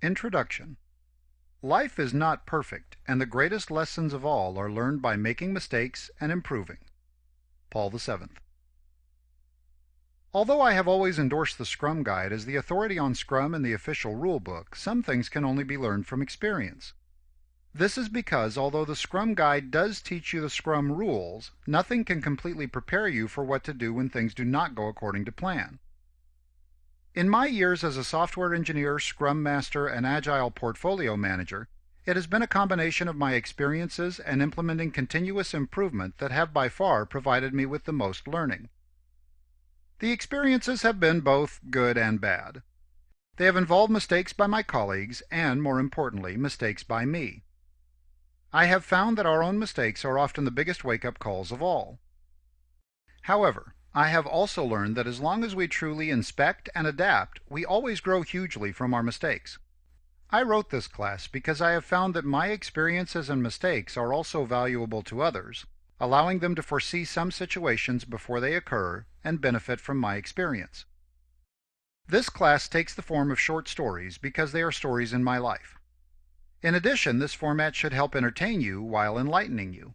Introduction. Life is not perfect, and the greatest lessons of all are learned by making mistakes and improving. Paul VII. Although I have always endorsed the Scrum Guide as the authority on Scrum and the official rulebook, some things can only be learned from experience. This is because although the Scrum Guide does teach you the Scrum rules, nothing can completely prepare you for what to do when things do not go according to plan. In my years as a software engineer, Scrum Master, and Agile Portfolio Manager, it has been a combination of my experiences and implementing continuous improvement that have by far provided me with the most learning. The experiences have been both good and bad. They have involved mistakes by my colleagues and, more importantly, mistakes by me. I have found that our own mistakes are often the biggest wake-up calls of all. However, I have also learned that as long as we truly inspect and adapt, we always grow hugely from our mistakes. I wrote this class because I have found that my experiences and mistakes are also valuable to others, allowing them to foresee some situations before they occur and benefit from my experience. This class takes the form of short stories because they are stories in my life. In addition, this format should help entertain you while enlightening you.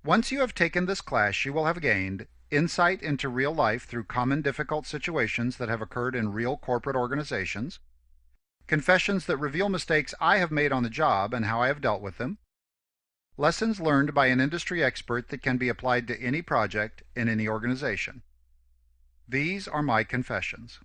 Once you have taken this class, you will have gained insight into real life through common difficult situations that have occurred in real corporate organizations, confessions that reveal mistakes I have made on the job and how I have dealt with them, lessons learned by an industry expert that can be applied to any project in any organization. These are my confessions.